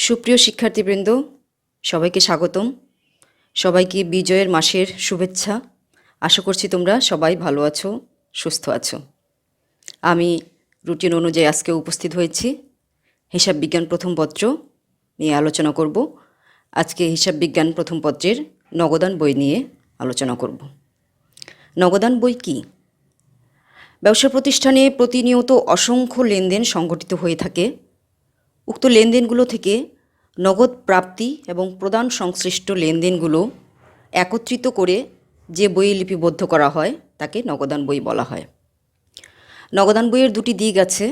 সুপ্রিয় শিক্ষার্থীবৃন্দ, সবাইকে স্বাগতম। সবাইকে বিজয়ের মাসের শুভেচ্ছা। আশা করছি তোমরা সবাই ভালো আছো, সুস্থ আছো। আমি রুটিন অনুযায়ী আজকে উপস্থিত হয়েছি। হিসাব বিজ্ঞান প্রথম পত্র নিয়ে আলোচনা করব। আজকে হিসাব বিজ্ঞান প্রথম পত্রের নগদান বই নিয়ে আলোচনা করব। নগদান বই কি? ব্যবসা প্রতিষ্ঠানে প্রতিনিয়ত অসংখ্য লেনদেন সংঘটিত হয়ে থাকে। উক্ত লেনদেনগুলো থেকে নগদ প্রাপ্তি এবং প্রদান সংশ্লিষ্ট লেনদেনগুলো একত্রিত করে যে বইয়ে লিপিবদ্ধ করা হয় তাকে নগদান বই বলা হয়। নগদান বইয়ের দুটি দিক আছে,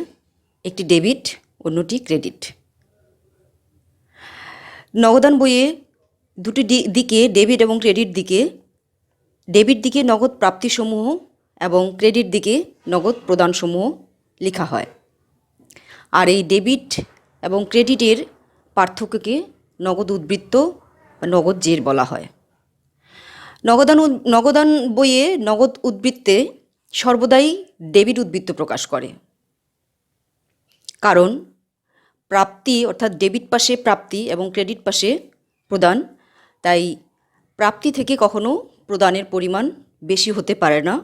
একটি ডেবিট, অন্যটি ক্রেডিট। নগদান বইয়ে দুটি দিকে ডেবিট এবং ক্রেডিট দিকে, ডেবিট দিকে নগদ প্রাপ্তিসমূহ এবং ক্রেডিট দিকে নগদ প্রদানসমূহ লেখা হয়। আর এই ডেবিট এবং ক্রেডিটের পার্থক্যকে নগদ উদ্বৃত্ত বা নগদ জের বলা হয়। নগদান বইয়ে নগদ উদ্বৃত্তে সর্বদাই ডেবিট উদ্বৃত্ত প্রকাশ করে, কারণ প্রাপ্তি অর্থাৎ ডেবিট পাশে প্রাপ্তি এবং ক্রেডিট পাশে প্রদান, তাই প্রাপ্তি থেকে কখনো প্রদানের পরিমাণ বেশি হতে পারে না।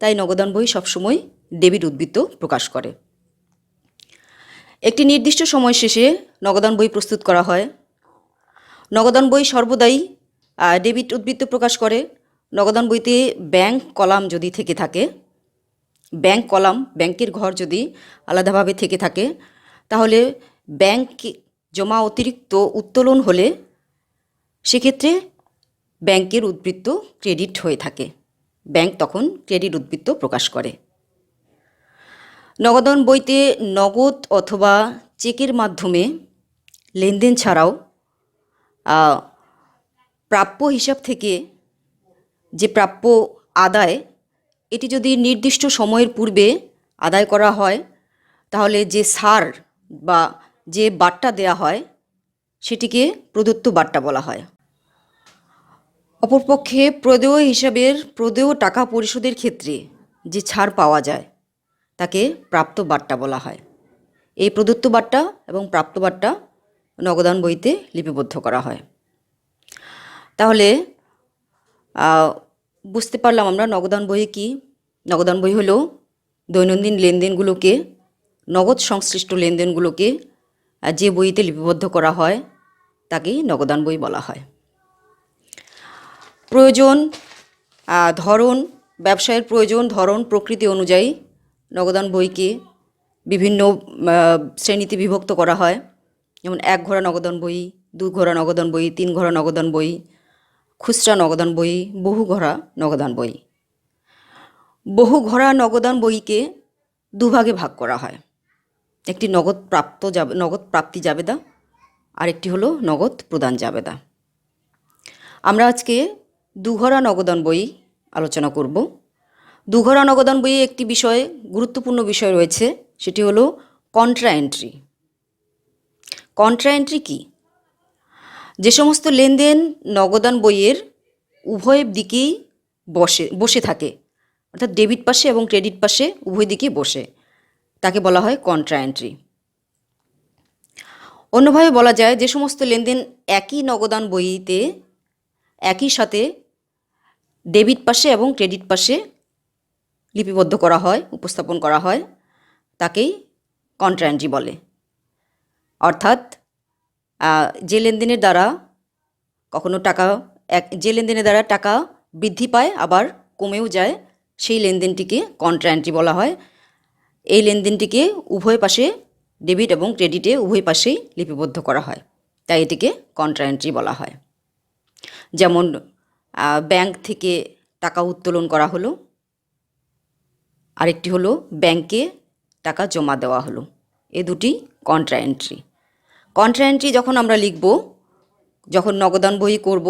তাই নগদান বই সবসময় ডেবিট উদ্বৃত্ত প্রকাশ করে। একটি নির্দিষ্ট সময় শেষে নগদান বই প্রস্তুত করা হয়। নগদান বই সর্বদাই ডেবিট উদ্বৃত্ত প্রকাশ করে। নগদান বইতে ব্যাংক কলাম যদি থেকে থাকে, ব্যাংক কলাম ব্যাংকের ঘর যদি আলাদাভাবে থেকে থাকে, তাহলে ব্যাংক জমা অতিরিক্ত উত্তোলন হলে সেক্ষেত্রে ব্যাংকের উদ্বৃত্ত ক্রেডিট হয়ে থাকে। ব্যাংক তখন ক্রেডিট উদ্বৃত্ত প্রকাশ করে। নগদান বইতে নগদ অথবা চেকের মাধ্যমে লেনদেন ছাড়াও প্রাপ্য হিসাব থেকে যে প্রাপ্য আদায়, এটি যদি নির্দিষ্ট সময়ের পূর্বে আদায় করা হয় তাহলে যে ছাড় বা যে বাট্টা দেয়া হয় সেটিকে প্রদত্ত বাট্টা বলা হয়। অপরপক্ষে প্রদেয় হিসাবের প্রদেয় টাকা পরিশোধের ক্ষেত্রে যে ছাড় পাওয়া যায় তাকে প্রাপ্ত বাট্টা বলা হয়। এই প্রদত্ত বাট্টা এবং প্রাপ্ত বাট্টা নগদান বইতে লিপিবদ্ধ করা হয়। তাহলে বুঝতে পারলাম আমরা নগদান বই কি। নগদান বই হলো দৈনন্দিন লেনদেনগুলোকে, নগদ সংশ্লিষ্ট লেনদেনগুলোকে যে বইতে লিপিবদ্ধ করা হয় তাকেই নগদান বই বলা হয়। প্রয়োজন, ধরন, ব্যবসায়ের প্রয়োজন, ধরন, প্রকৃতি অনুযায়ী নগদান বইকে বিভিন্ন শ্রেণীতে বিভক্ত করা হয়। যেমন এক ঘোড়া নগদান বই, দু ঘোড়া নগদান বই, তিন ঘোড়া নগদান বই, খুচরা নগদান বই, বহু ঘোড়া নগদান বই। বহু ঘোড়া নগদান বইকে দুভাগে ভাগ করা হয়। একটি নগদ প্রাপ্তি জাবেদা, আরেকটি হলো নগদ প্রদান জাবেদা। আমরা আজকে দুঘোড়া নগদান বই আলোচনা করব। দুঘোড়া নগদান বইয়ে একটি বিষয়, গুরুত্বপূর্ণ বিষয় রয়েছে, সেটি হলো কন্ট্রা এন্ট্রি। কন্ট্রা এন্ট্রি কি? যে সমস্ত লেনদেন নগদান বইয়ের উভয় দিকেই বসে থাকে, অর্থাৎ ডেবিট পাশে এবং ক্রেডিট পাশে উভয় দিকেই বসে, তাকে বলা হয় কন্ট্রা এন্ট্রি। অন্যভাবে বলা যায়, যে সমস্ত লেনদেন একই নগদান বইতে একই সাথে ডেবিট পাশে এবং ক্রেডিট পাশে লিপিবদ্ধ করা হয়, উপস্থাপন করা হয়, তাকেই কন্ট্রা এন্ট্রি বলে। অর্থাৎ যে লেনদেনের দ্বারা যে লেনদেনের দ্বারা টাকা বৃদ্ধি পায় আবার কমেও যায়, সেই লেনদেনটিকে কন্ট্রা এন্ট্রি বলা হয়। এই লেনদেনটিকে উভয় পাশে, ডেবিট এবং ক্রেডিটে উভয় পাশেই লিপিবদ্ধ করা হয়, তাই এটিকে কন্ট্রা এন্ট্রি বলা হয়। যেমন ব্যাংক থেকে টাকা উত্তোলন করা হলো, আরেকটি হলো ব্যাংকে টাকা জমা দেওয়া হলো, এ দুটি কন্ট্রা এন্ট্রি। কন্ট্রা এন্ট্রি যখন আমরা লিখব, যখন নগদান বই করব,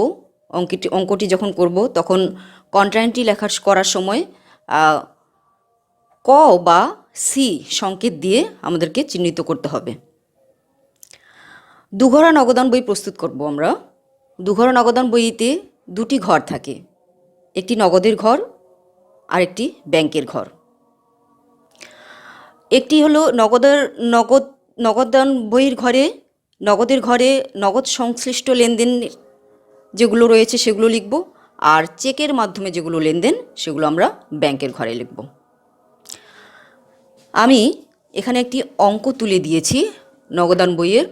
অঙ্কটি যখন করব, তখন কন্ট্রা এন্ট্রি করার সময় ক বা সি সংকেত দিয়ে আমাদেরকে চিহ্নিত করতে হবে। দুঘোড়া নগদান বই প্রস্তুত করব আমরা। দুঘোড়া নগদান বইতে দুটি ঘর থাকে, একটি নগদের ঘর আর একটি ব্যাংকের ঘর। একটি হলো নগদান বইয়ের ঘরে নগদের ঘরে নগদ সংশ্লিষ্ট লেনদেন যেগুলো রয়েছে সেগুলো লিখব, আর চেকের মাধ্যমে যেগুলো লেনদেন সেগুলো আমরা ব্যাংকের ঘরে লিখব। আমি এখানে একটি অঙ্ক তুলে দিয়েছি নগদান বইয়ের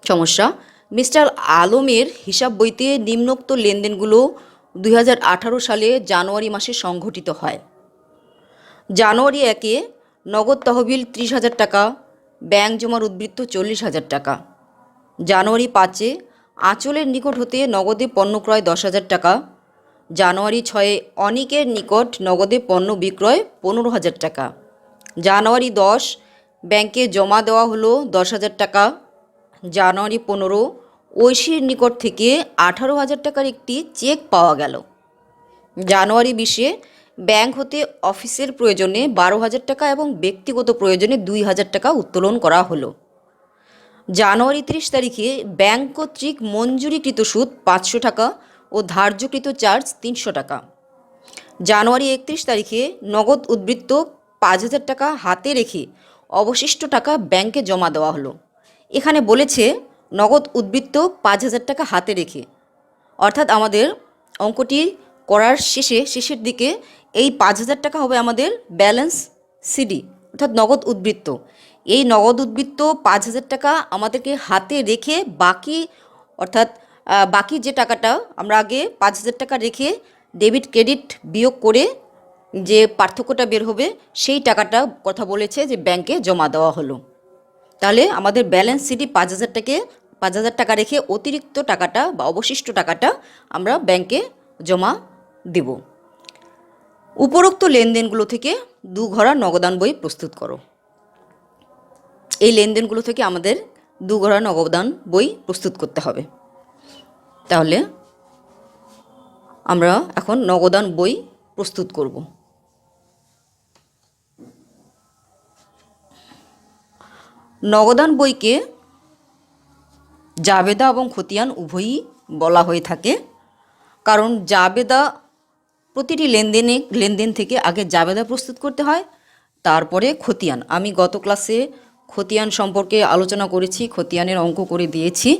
সমস্যা। মিস্টার আলমের হিসাব বইতে নিম্নোক্ত লেনদেনগুলো 2018 সালে জানুয়ারি মাসে সংঘটিত হয়। জানুয়ারি 1-এ নগদ তহবিল 30,000 টাকা, ব্যাংক জমার উদ্বৃত্ত 40,000 টাকা। জানুয়ারি 5-এ আঁচলের নিকট হতে নগদে পণ্য ক্রয় 10,000 টাকা। জানুয়ারি 6-এ অনিকের নিকট নগদে পণ্য বিক্রয় 15,000 টাকা। জানুয়ারি 10 ব্যাংকে জমা দেওয়া হলো 10,000 টাকা। জানুয়ারি 15 ঐশীর নিকট থেকে 18,000 টাকার একটি চেক পাওয়া গেল। জানুয়ারি 20-এ ব্যাংক হতে অফিসের প্রয়োজনে 12,000 টাকা এবং ব্যক্তিগত প্রয়োজনে 2,000 টাকা উত্তোলন করা হলো। জানুয়ারি 30 তারিখে ব্যাংক কর্তৃক মঞ্জুরিকৃত সুদ 500 টাকা ও ধার্যকৃত চার্জ 300 টাকা। জানুয়ারি 31 তারিখে নগদ উদ্বৃত্ত 5,000 টাকা হাতে রেখে অবশিষ্ট টাকা ব্যাংকে জমা দেওয়া হলো। এখানে বলেছে নগদ উদ্বৃত্ত 5,000 টাকা হাতে রেখে, অর্থাৎ আমাদের অঙ্কটি করার শেষের দিকে এই 5,000 টাকা হবে আমাদের ব্যালেন্স সিডি, অর্থাৎ নগদ উদ্বৃত্ত। এই নগদ উদ্বৃত্ত 5,000 টাকা আমাদেরকে হাতে রেখে বাকি, অর্থাৎ বাকি যে টাকাটা আমরা আগে 5,000 টাকা রেখে ডেবিট ক্রেডিট বিয়োগ করে যে পার্থক্যটা বের হবে সেই টাকাটা কথা বলেছে যে ব্যাংকে জমা দেওয়া হলো। তাহলে আমাদের ব্যালেন্স সিডি 5,000 টাকা রেখে অতিরিক্ত টাকাটা বা অবশিষ্ট টাকাটা আমরা ব্যাংকে জমা দেব। উপরোক্ত লেনদেনগুলো থেকে দুঘরা নগদান বই প্রস্তুত করো। এই লেনদেনগুলো থেকে আমাদের দুঘরা নগদান বই প্রস্তুত করতে হবে। তাহলে আমরা এখন নগদান বই প্রস্তুত করব। নগদান বইকে জাবেদা এবং খতিয়ান উভয়ই বলা হয়ে থাকে, কারণ জাবেদা প্রতিটি লেনদেন থেকে আগে জাবেদা প্রস্তুত করতে হয়, তারপরে খতিয়ান। আমি গত ক্লাসে খতিয়ান সম্পর্কে আলোচনা করেছি, খতিয়ানের অঙ্ক করে দিয়েছি।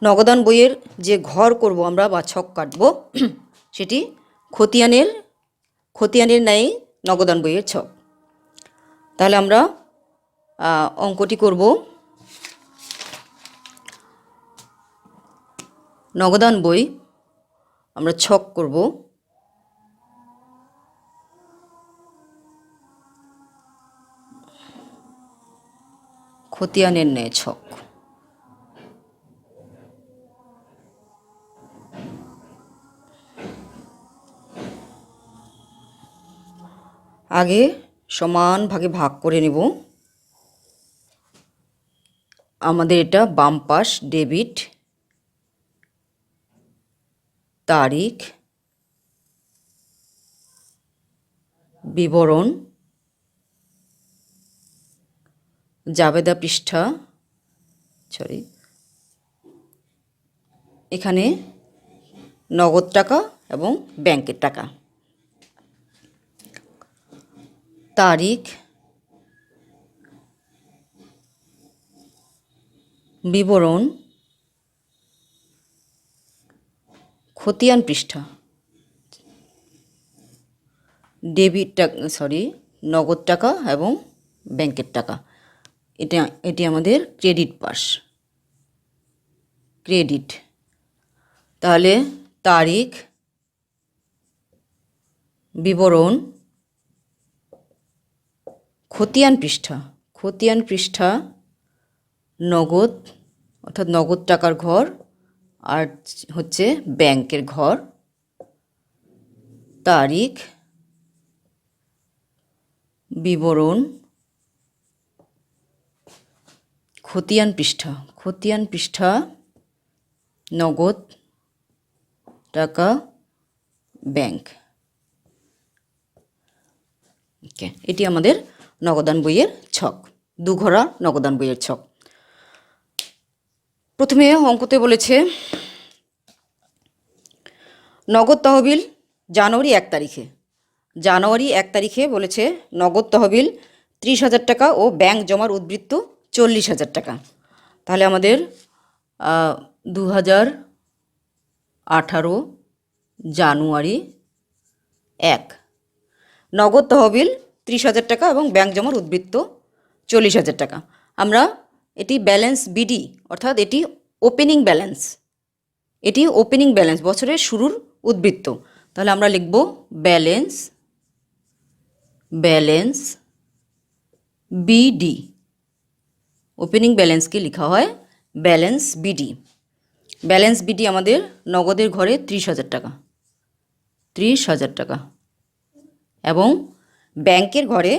নগদান বইয়ের যে ঘর করব আমরা বা ছক কাটব সেটি খতিয়ানের ন্যায় নগদান বইয়ের ছক। তাহলে আমরা অঙ্কটি করব। নগদান বই আমরা ছক করব। খতিয়ানের ন্যায় ছক। আগে সমান ভাগে ভাগ করে নেব। আমাদের এটা বাম পাশ ডেবিট, তারিখ, বিবরণ, জাবেদা পৃষ্ঠা, এখানে নগদ টাকা এবং ব্যাংকের টাকা। তারিখ, বিবরণ, খতিয়ান পৃষ্ঠা, নগদ টাকা এবং ব্যাংকের টাকা। এটি আমাদের ক্রেডিট পাশ, ক্রেডিট। তাহলে তারিখ, বিবরণ, খতিয়ান পৃষ্ঠা নগদ, অর্থাৎ নগদ টাকার ঘর, আর হচ্ছে ব্যাংকের ঘর। তারিখ, বিবরণ, খতিয়ান পৃষ্ঠা নগদ টাকা, ব্যাংক। ওকে, এটি আমাদের নগদান বইয়ের ছক, দুঘরা নগদান বইয়ের ছক। প্রথমে অঙ্কতে বলেছে নগদ তহবিল জানুয়ারি 1 তারিখে বলেছে নগদ তহবিল 30,000 টাকা ও ব্যাংক জমার উদ্বৃত্ত 40,000 টাকা। তাহলে আমাদের 2018 জানুয়ারি 1 নগদ তহবিল 30,000 টাকা এবং ব্যাংক জমার উদ্বৃত্ত 40,000 টাকা। আমরা এটি ব্যালেন্স বিডি অর্থাৎ এটি ওপেনিং ব্যালেন্স, এটি ওপেনিং ব্যালেন্স বছরের শুরুর উদ্বৃত্ত। তাহলে আমরা লিখব ব্যালেন্স বিডি। ওপেনিং ব্যালেন্সকে লেখা হয় ব্যালেন্স বিডি। ব্যালেন্স বিডি আমাদের নগদের ঘরে 30,000 টাকা, 30,000 টাকা এবং ব্যাংকের ঘরে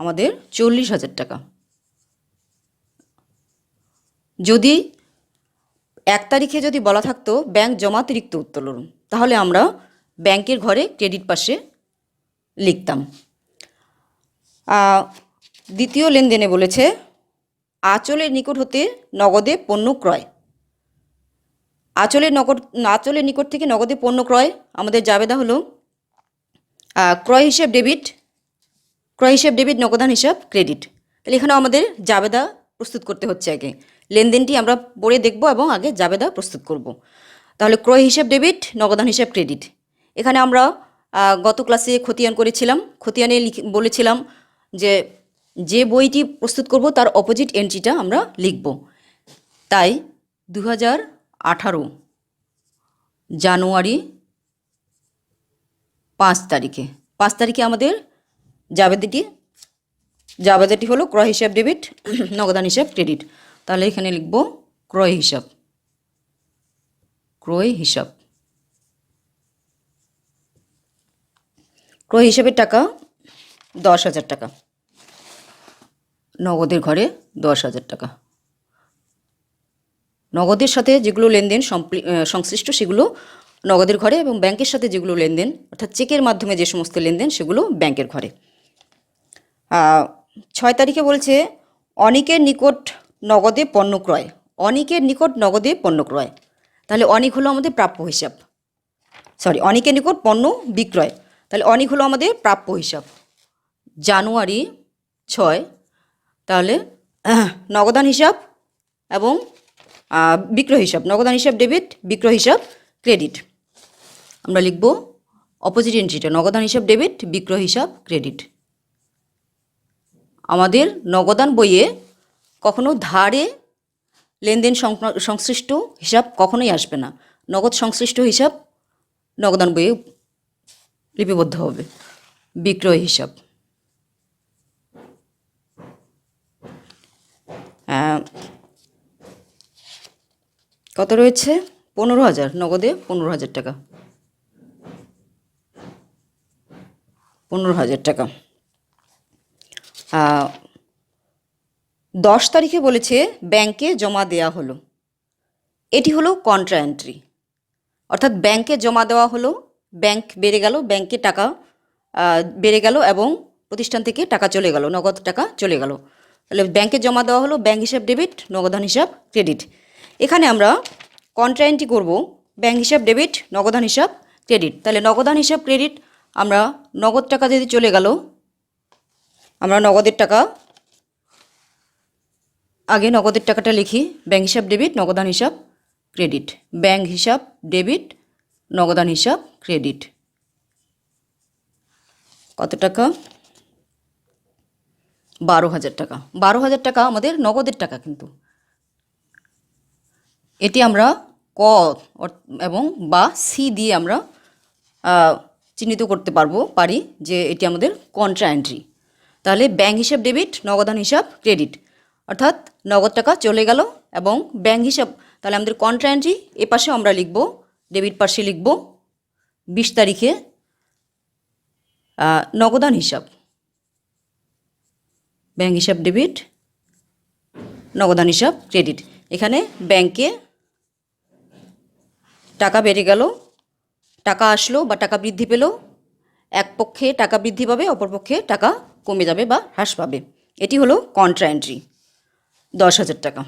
আমাদের 40,000 টাকা। যদি 1 তারিখে যদি বলা থাকতো ব্যাংক জমাতিরিক্ত উত্তোলন, তাহলে আমরা ব্যাংকের ঘরে ক্রেডিট পাশে লিখতাম। দ্বিতীয় লেনদেনে বলেছে আঁচলের নিকট হতে নগদে পণ্য ক্রয়। আঁচলের নিকট থেকে নগদে পণ্য ক্রয় আমাদের জাবেদা হলো ক্রয় হিসাব ডেবিট নগদান হিসাব ক্রেডিট। তাহলে এখানেও আমাদের জাবেদা প্রস্তুত করতে হচ্ছে। আগে লেনদেনটি আমরা পড়ে দেখব এবং আগে জাবেদা প্রস্তুত করব। তাহলে ক্রয় হিসাব ডেবিট নগদান হিসাব ক্রেডিট। এখানে আমরা গত ক্লাসে খতিয়ান করেছিলাম, খতিয়ানে বলেছিলাম যে বইটি প্রস্তুত করব তার অপোজিট এন্ট্রিটা আমরা লিখব। তাই 2018 জানুয়ারি 5 তারিখে আমাদের জাবেদাটি হলো ক্রয় হিসাব ডেবিট নগদান হিসাব ক্রেডিট। তাহলে এখানে লিখব ক্রয় হিসাবের টাকা 10,000 টাকা, নগদের ঘরে 10,000 টাকা। নগদের সাথে যেগুলো লেনদেন সংশ্লিষ্ট সেগুলো নগদের ঘরে এবং ব্যাংকের সাথে যেগুলো লেনদেন অর্থাৎ চেকের মাধ্যমে যে সমস্ত লেনদেন সেগুলো ব্যাংকের ঘরে। 6 তারিখে বলছে অনিকের নিকট নগদে পণ্য ক্রয়। তাহলে অনিক হলো আমাদের প্রাপ্য হিসাব, অনিকের নিকট পণ্য বিক্রয়। তাহলে অনিক হলো আমাদের প্রাপ্য হিসাব। জানুয়ারি 6 তাহলে নগদান হিসাব এবং বিক্রয় হিসাব, নগদান হিসাব ডেবিট, বিক্রয় হিসাব ক্রেডিট। আমরা লিখব অপোজিট এন্ট্রিটা নগদান হিসাব ডেবিট, বিক্রয় হিসাব ক্রেডিট। আমাদের নগদান বইয়ে কখনো ধারে লেনদেন সংশ্লিষ্ট হিসাব কখনোই আসবে না। নগদ সংশ্লিষ্ট হিসাব নগদান বইয়ে লিপিবদ্ধ হবে। বিক্রয় হিসাব কত রয়েছে? 15,000, নগদে 15,000 টাকা, 15,000 টাকা। 10 তারিখে বলেছে ব্যাংকে জমা দেয়া হলো। এটি হলো কন্ট্রা এন্ট্রি, অর্থাৎ ব্যাংকে জমা দেওয়া হলো, ব্যাংক বেড়ে গেল, ব্যাংকে টাকা বেড়ে গেল এবং প্রতিষ্ঠান থেকে টাকা চলে গেল, নগদ টাকা চলে গেল। তাহলে ব্যাংকে জমা দেওয়া হলো, ব্যাংক হিসাব ডেবিট, নগদান হিসাব ক্রেডিট। এখানে আমরা কন্ট্রা এন্ট্রি করব ব্যাংক হিসাব ডেবিট, নগদান হিসাব ক্রেডিট। তাহলে নগদান হিসাব ক্রেডিট, আমরা নগদ টাকা যদি চলে গেল, আমরা নগদের টাকা আগে নগদের টাকাটা লিখি ব্যাংক হিসাব ডেবিট, নগদান হিসাব ক্রেডিট। ব্যাংক হিসাব ডেবিট, নগদান হিসাব ক্রেডিট। কত টাকা? 12,000 টাকা। 12,000 টাকা আমাদের নগদের টাকা, কিন্তু এটি আমরা ক এবং বা সি দিয়ে আমরা চিহ্নিত করতে পারি যে এটি আমাদের কন্ট্রা এন্ট্রি। তাহলে ব্যাংক হিসাব ডেবিট, নগদান হিসাব ক্রেডিট, অর্থাৎ নগদ টাকা চলে গেল এবং ব্যাংক হিসাব। তাহলে আমাদের কন্ট্রা এন্ট্রি এ পাশে আমরা লিখব, ডেবিট পাশে লিখব 20 তারিখে নগদান হিসাব, ব্যাংক হিসাব ডেবিট, নগদান হিসাব ক্রেডিট। এখানে ব্যাংকে টাকা বেড়ে গেল, টাকা আসলো বা টাকা বৃদ্ধি পেল, এক পক্ষে টাকা বৃদ্ধি পাবে, অপর পক্ষে টাকা কমে যাবে বা হ্রাস পাবে। এটি হলো কন্ট্রা এন্ট্রি। 10,000 টাকা,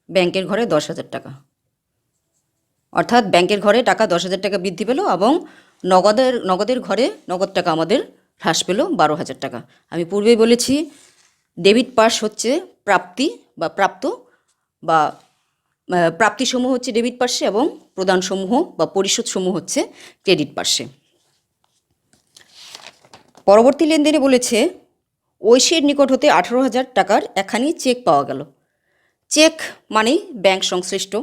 ব্যাংকের ঘরে 10,000 টাকা, অর্থাৎ ব্যাংকের ঘরে টাকা 10,000 টাকা বৃদ্ধি পেল এবং নগদের ঘরে নগদ টাকা আমাদের হ্রাস পেল 12,000 টাকা। আমি পূর্বেই বলেছি ডেবিট পাস হচ্ছে প্রাপ্তি বা প্রাপ্ত বা প্রাপ্তিসমূহ হচ্ছে ডেবিট পার্শ্বে এবং প্রদানসমূহ বা পরিশোধসমূহ হচ্ছে ক্রেডিট পার্শ্বে। পরবর্তী লেনদেনে বলেছে ঐশীর নিকট হতে 18,000 টাকার একখানি চেক পাওয়া গেল। চেক মানেই ব্যাংক সংশ্লিষ্ট।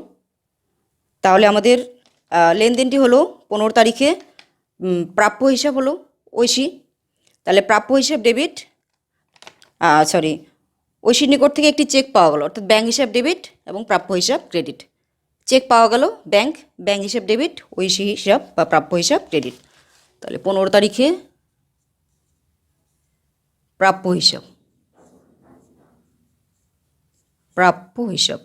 তাহলে আমাদের লেনদেনটি হলো 15 তারিখে, প্রাপ্য হিসাব হলো ঐশী। তাহলে প্রাপ্য হিসাব ডেবিট, ঐশীর নিকট থেকে একটি চেক পাওয়া গেল, অর্থাৎ ব্যাংক হিসাব ডেবিট এবং প্রাপ্য হিসাব ক্রেডিট। চেক পাওয়া গেল ব্যাংক, ব্যাংক হিসাব ডেবিট, ঐশী হিসাব বা প্রাপ্য হিসাব ক্রেডিট। তাহলে 15 তারিখে প্রাপ্য হিসাব, প্রাপ্য হিসাব,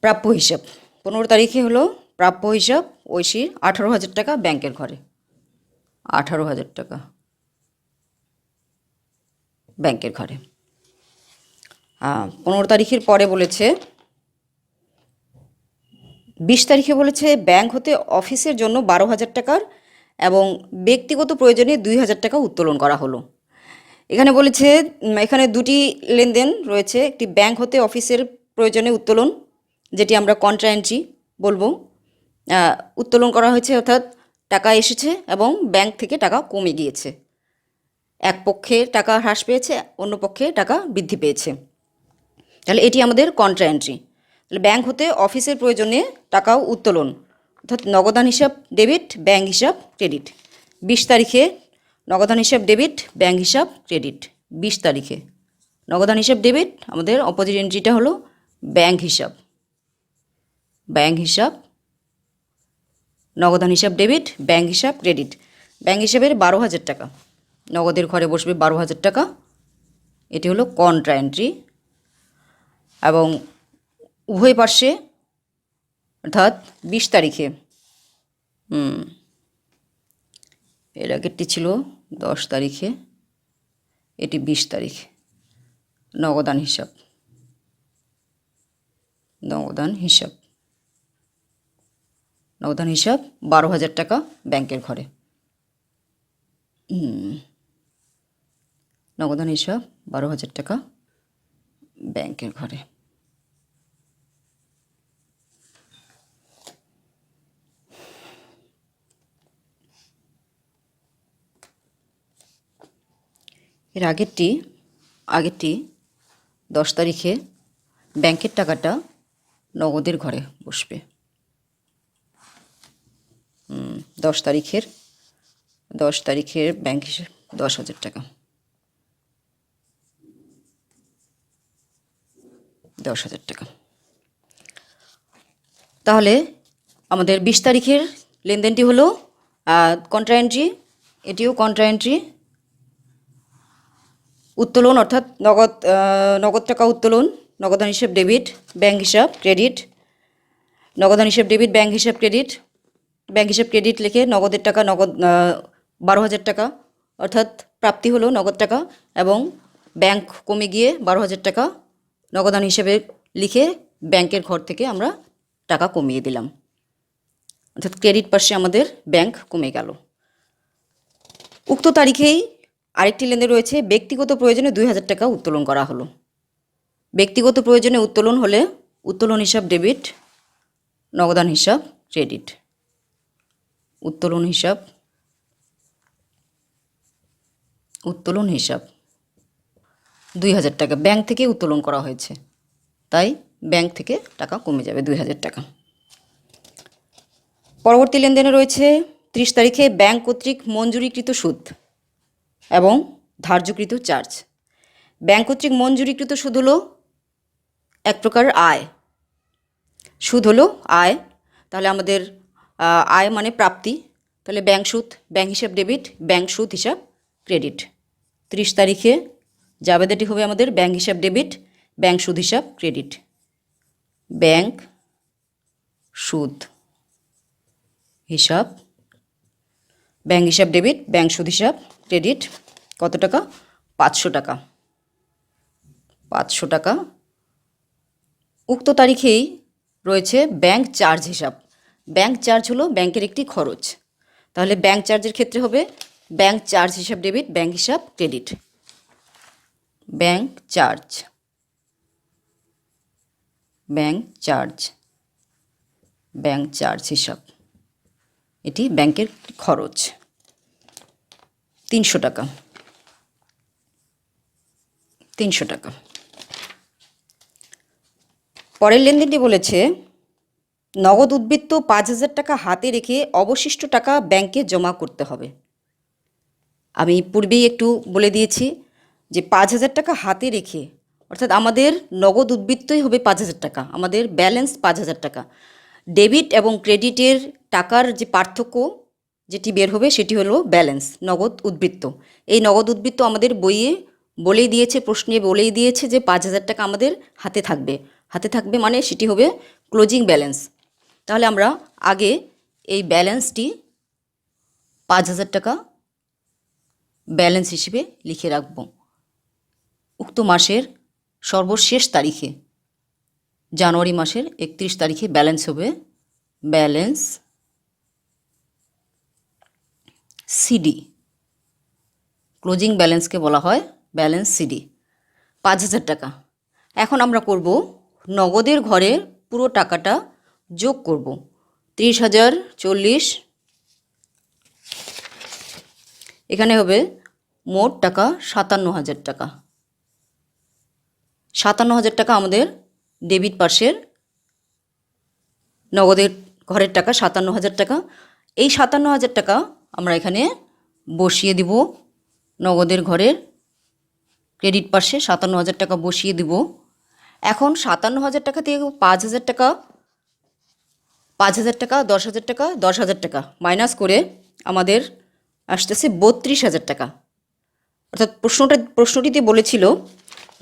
প্রাপ্য হিসাব 15 তারিখে হলো প্রাপ্য হিসাব ঐশীর 18,000 টাকা ব্যাংকের ঘরে, 18,000 টাকা ব্যাংকের ঘরে। 15 তারিখের পরে বলেছে 20 তারিখে বলেছে ব্যাংক হতে অফিসের জন্য 12,000 টাকার এবং ব্যক্তিগত প্রয়োজনে 2,000 টাকা উত্তোলন করা হলো। এখানে বলেছে এখানে দুটি লেনদেন রয়েছে, একটি ব্যাংক হতে অফিসের প্রয়োজনে উত্তোলন, যেটি আমরা কন্ট্রা এন্ট্রি বলবো। উত্তোলন করা হয়েছে অর্থাৎ টাকা এসেছে এবং ব্যাংক থেকে টাকা কমে গিয়েছে, এক পক্ষে টাকা হ্রাস পেয়েছে, অন্য পক্ষে টাকা বৃদ্ধি পেয়েছে। তাহলে এটি আমাদের কন্ট্রা এন্ট্রি। তাহলে ব্যাংক হতে অফিসের প্রয়োজনে টাকাও উত্তোলন, অর্থাৎ নগদান হিসাব ডেবিট, ব্যাংক হিসাব ক্রেডিট। 20 তারিখে নগদান হিসাব ডেবিট, ব্যাংক হিসাব ক্রেডিট। 20 তারিখে নগদান হিসাব ডেবিট, আমাদের অপোজিট এন্ট্রিটা হলো ব্যাংক হিসাব, ব্যাংক হিসাব, নগদান হিসাব ডেবিট, ব্যাংক হিসাব ক্রেডিট। ব্যাংক হিসাবের 12,000 টাকা নগদের ঘরে বসবে, 12,000 টাকা। এটি হলো কন্ট্রা এন্ট্রি। এবং উভয় পার্শ্বে অর্থাৎ 20 তারিখে, এর আগেরটি ছিল 10 তারিখে, এটি 20 তারিখ, নগদান হিসাব, নগদান হিসাব, নগদান হিসাব 12,000 টাকা ব্যাংকের ঘরে। নগদান হিসাব 12,000 টাকা ব্যাংকের ঘরে। এর আগেরটি 10 তারিখে ব্যাংকের টাকাটা নগদের ঘরে বসবে। 10 তারিখের ব্যাংক হিসেবে 10,000 টাকা, 10,000 টাকা। তাহলে আমাদের 20 তারিখের লেনদেনটি হলো কন্ট্রা এন্ট্রি, এটিও কন্ট্রা এন্ট্রি। উত্তোলন অর্থাৎ নগদ টাকা উত্তোলন, নগদান হিসাব ডেবিট, ব্যাংক হিসাব ক্রেডিট। নগদান হিসাব ডেবিট, ব্যাংক হিসাব ক্রেডিট। ব্যাংক হিসাব ক্রেডিট লিখে নগদের টাকা, নগদ 12,000 টাকা, অর্থাৎ প্রাপ্তি হলো নগদ টাকা এবং ব্যাংক কমে গিয়ে 12,000 টাকা নগদান হিসেবে লিখে ব্যাংকের ঘর থেকে আমরা টাকা কমিয়ে দিলাম, অর্থাৎ ক্রেডিট পাশে আমাদের ব্যাংক কমে গেল। উক্ত তারিখেই আরেকটি লেনদেন রয়েছে, ব্যক্তিগত প্রয়োজনে 2,000 টাকা উত্তোলন করা হলো। ব্যক্তিগত প্রয়োজনে উত্তোলন হলে উত্তোলন হিসাব ডেবিট, নগদান হিসাব ক্রেডিট। উত্তোলন হিসাব 2,000 টাকা ব্যাংক থেকে উত্তোলন করা হয়েছে, তাই ব্যাংক থেকে টাকা কমে যাবে 2,000 টাকা। পরবর্তী লেনদেনে রয়েছে 30 তারিখে ব্যাংক কর্তৃক মঞ্জুরিকৃত সুদ এবং ধার্যকৃত চার্জ। ব্যাংক কর্তৃক মঞ্জুরিকৃত সুদ হলো এক প্রকার আয়, সুদ হলো আয়। তাহলে আমাদের আয় মানে প্রাপ্তি, তাহলে ব্যাংক সুদ, ব্যাংক হিসাব ডেবিট, ব্যাংক সুদ হিসাব ক্রেডিট। 30 তারিখে জাবেদাটি হবে আমাদের ব্যাংক হিসাব ডেবিট, ব্যাংক সুদ হিসাব ক্রেডিট। ব্যাংক সুদ হিসাব, ব্যাংক হিসাব ডেবিট, ব্যাংক সুদ হিসাব ক্রেডিট। কত টাকা? 500 টাকা, 500 টাকা। উক্ত তারিখেই রয়েছে ব্যাংক চার্জ হিসাব। ব্যাংক চার্জ হলো ব্যাংকের একটি খরচ, তাহলে ব্যাংক চার্জের ক্ষেত্রে হবে ব্যাংক চার্জ হিসাব ডেবিট, ব্যাংক হিসাব credit. Bank charge, bank charge, bank charge হিসাব, এটি ব্যাংকের খরচ 300 টাকা। 300 টাকা। পরের লেনদেনটি বলেছে নগদ উদ্বৃত্ত 5,000 টাকা হাতে রেখে অবশিষ্ট টাকা ব্যাংকে জমা করতে হবে। আমি পূর্বেই একটু বলে দিয়েছি যে 5,000 টাকা হাতে রেখে, অর্থাৎ আমাদের নগদ উদ্বৃত্তই হবে 5,000 টাকা, আমাদের ব্যালেন্স 5,000 টাকা। ডেবিট এবং ক্রেডিটের টাকার যে পার্থক্য যেটি বের হবে সেটি হলো ব্যালেন্স, নগদ উদ্বৃত্ত। এই নগদ উদ্বৃত্ত আমাদের বইয়ে বলেই দিয়েছে, প্রশ্নে বলেই দিয়েছে যে 5,000 টাকা আমাদের হাতে থাকবে। হাতে থাকবে মানে সেটি হবে ক্লোজিং ব্যালেন্স। তাহলে আমরা আগে এই ব্যালেন্সটি 5,000 টাকা ব্যালেন্স হিসেবে লিখে রাখব। উক্ত মাসের সর্বশেষ তারিখে, জানুয়ারি মাসের 31 তারিখে ব্যালেন্স হবে ব্যালেন্স সিডি। ক্লোজিং ব্যালেন্সকে বলা হয় ব্যালেন্স সিডি, 5,000 টাকা। এখন আমরা করব নগদের ঘরে পুরো টাকাটা যোগ করব। 30,000, 40, এখানে হবে মোট টাকা 57,000 টাকা। 57,000 টাকা আমাদের ডেবিট পার্শ্বের নগদের ঘরের টাকা 57,000 টাকা। এই 57,000 টাকা আমরা এখানে বসিয়ে দিব নগদের ঘরের ক্রেডিট পার্শ্বে 57,000 টাকা বসিয়ে দিব। এখন 57,000 টাকা থেকে 5,000 টাকা, 5,000 টাকা, 10,000 টাকা, 10,000 টাকা মাইনাস করে আমাদের আসতেছে 32,000 টাকা। অর্থাৎ প্রশ্নটিতে বলেছিল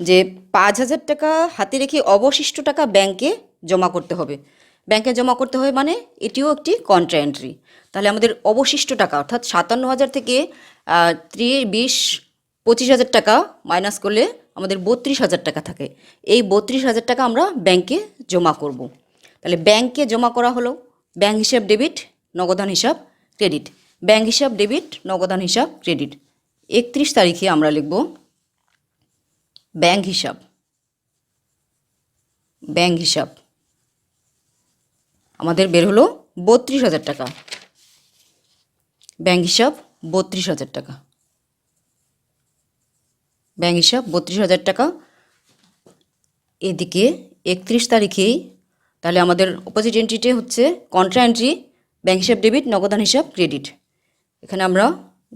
যে 5,000 টাকা হাতে রেখে অবশিষ্ট টাকা ব্যাংকে জমা করতে হবে। ব্যাংকে জমা করতে হবে মানে এটিও একটি কন্ট্রা এন্ট্রি। তাহলে আমাদের অবশিষ্ট টাকা অর্থাৎ 57,000 থেকে 25,000 টাকা মাইনাস করলে আমাদের 32,000 টাকা থাকে। এই 32,000 টাকা আমরা ব্যাংকে জমা করব। তাহলে ব্যাংকে জমা করা হলো ব্যাংক হিসাব ডেবিট, নগদান হিসাব ক্রেডিট। ব্যাংক হিসাব ডেবিট, নগদান হিসাব ক্রেডিট। 31 তারিখে আমরা লিখব ব্যাংক হিসাব, ব্যাংক হিসাব আমাদের বের হলো 32,000 টাকা। ব্যাংক হিসাব 32,000 টাকা। ব্যাংক হিসাব 32,000 টাকা। এদিকে 31 তারিখেই তাহলে আমাদের অপোজিট এন্ট্রিতে হচ্ছে কন্ট্রা এন্ট্রি, ব্যাংক হিসাব ডেবিট, নগদান হিসাব ক্রেডিট। এখানে আমরা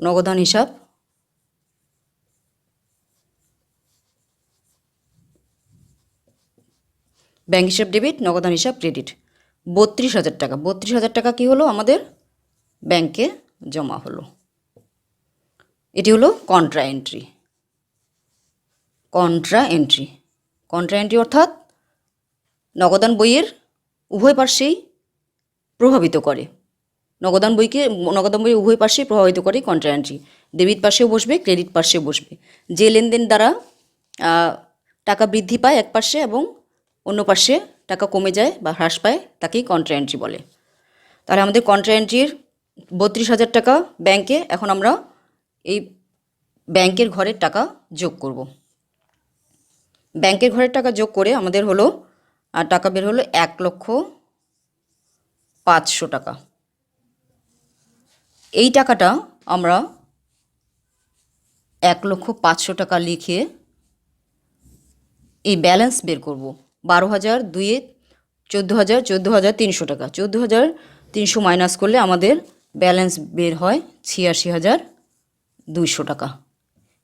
নগদান হিসাব, ব্যাংক হিসাব ডেবিট, নগদান হিসাব ক্রেডিট 32,000 টাকা। 32,000 টাকা কী হলো আমাদের ব্যাংকে জমা হলো। এটি হলো contra entry. Contra entry, contra entry অর্থাৎ নগদান বইয়ের উভয় পার্শ্বেই প্রভাবিত করে। নগদান বই উভয় পার্শ্বেই প্রভাবিত করে কন্ট্রা এন্ট্রি। ডেবিট পার্শ্বেও বসবে, ক্রেডিট পার্শ্বেও বসবে। যে লেনদেন দ্বারা টাকা বৃদ্ধি পায় এক পার্শ্বে এবং অন্য পার্শ্বে টাকা কমে যায় বা হ্রাস পায় তাকেই কন্ট্রা এন্ট্রি বলে। তাহলে আমাদের কন্ট্রা এন্ট্রির 32,000 টাকা ব্যাংকে। এখন আমরা এই ব্যাংকের ঘরের টাকা যোগ করব। ব্যাংকের ঘরের টাকা যোগ করে আমাদের হলো টাকা বের হলো 1,05,000 টাকা। এই টাকাটা আমরা 1,05,000 টাকা লিখে এই ব্যালেন্স বের করব। 12,000, 2 14,000, 14,300 টাকা। 14,300 মাইনাস করলে আমাদের ব্যালেন্স বের হয় 86,200 টাকা।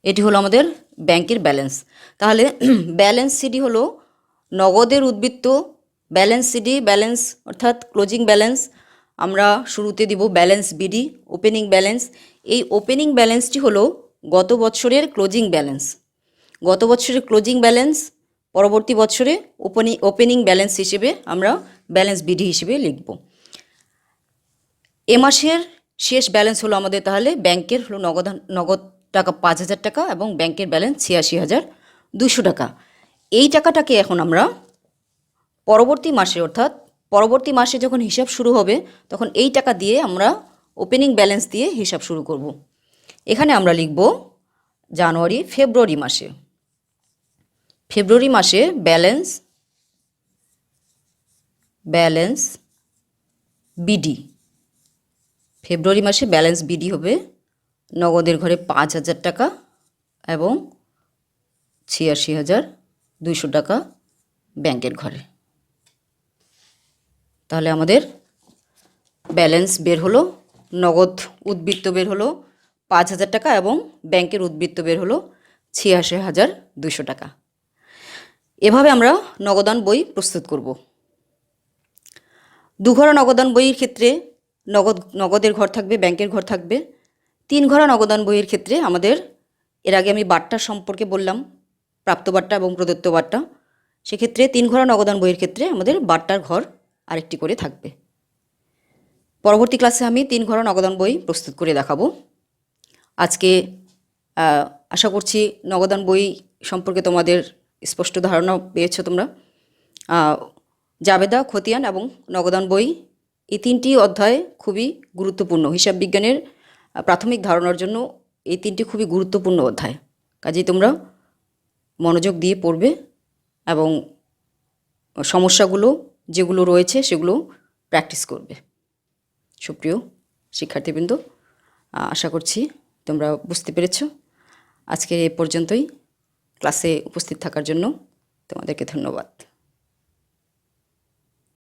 এটি হলো আমাদের ব্যাংকের ব্যালেন্স। তাহলে ব্যালেন্স সিডি হলো নগদের উদ্বৃত্ত, ব্যালেন্স সিডি, ব্যালেন্স অর্থাৎ ক্লোজিং ব্যালেন্স আমরা শুরুতে দিব ব্যালেন্স বিডি, ওপেনিং ব্যালেন্স। এই ওপেনিং ব্যালেন্সটি হলো গত বছরের ক্লোজিং ব্যালেন্স। গত বছরের ক্লোজিং ব্যালেন্স পরবর্তী বছরে ওপেনিং ব্যালেন্স হিসেবে আমরা ব্যালেন্স বিডি হিসেবে লিখব। এ মাসের শেষ ব্যালেন্স হলো আমাদের তাহলে ব্যাংকের হলো নগদ টাকা 5,000 টাকা এবং ব্যাংকের ব্যালেন্স 86,200 টাকা। এই টাকাটাকে এখন আমরা পরবর্তী মাসে অর্থাৎ পরবর্তী মাসে যখন হিসাব শুরু হবে তখন এই টাকা দিয়ে আমরা ওপেনিং ব্যালেন্স দিয়ে হিসাব শুরু করব। এখানে আমরা লিখব জানুয়ারি ফেব্রুয়ারি মাসে। ফেব্রুয়ারি মাসে ব্যালেন্স বিডি, ফেব্রুয়ারি মাসে ব্যালেন্স বিডি হবে নগদের ঘরে 5,000 টাকা এবং 86,200 টাকা ব্যাংকের ঘরে। তাহলে আমাদের ব্যালেন্স বের হলো, নগদ উদ্বৃত্ত বের হলো 5,000 টাকা এবং ব্যাংকের উদ্বৃত্ত বের হলো 86,200 টাকা। এভাবে আমরা নগদান বই প্রস্তুত করব। দুঘরা নগদান বইয়ের ক্ষেত্রে নগদের ঘর থাকবে, ব্যাংকের ঘর থাকবে। 3 ঘরা নগদান বইয়ের ক্ষেত্রে আমাদের, এর আগে আমি বাট্টা সম্পর্কে বললাম, প্রাপ্ত বাট্টা এবং প্রদত্ত বাট্টা। সেক্ষেত্রে 3 ঘরা নগদান বইয়ের ক্ষেত্রে আমাদের বাট্টার ঘর আরেকটি করে থাকবে। পরবর্তী ক্লাসে আমি 3 ঘরা নগদান বই প্রস্তুত করে দেখাবো। আজকে আশা করছি নগদান বই সম্পর্কে তোমাদের স্পষ্ট ধারণা পেয়েছো তোমরা। জাবেদা, খতিয়ান এবং নগদান বই, এই 3টি অধ্যায় খুবই গুরুত্বপূর্ণ। হিসাব বিজ্ঞানের প্রাথমিক ধারণার জন্য এই 3টি খুবই গুরুত্বপূর্ণ অধ্যায়। কাজেই তোমরা মনোযোগ দিয়ে পড়বে এবং সমস্যাগুলো যেগুলো রয়েছে সেগুলো প্র্যাকটিস করবে। সুপ্রিয় শিক্ষার্থীবৃন্দ, আশা করছি তোমরা বুঝতে পেরেছ। আজকে এ পর্যন্তই। ক্লাসে উপস্থিত থাকার জন্য তোমাদেরকে ধন্যবাদ।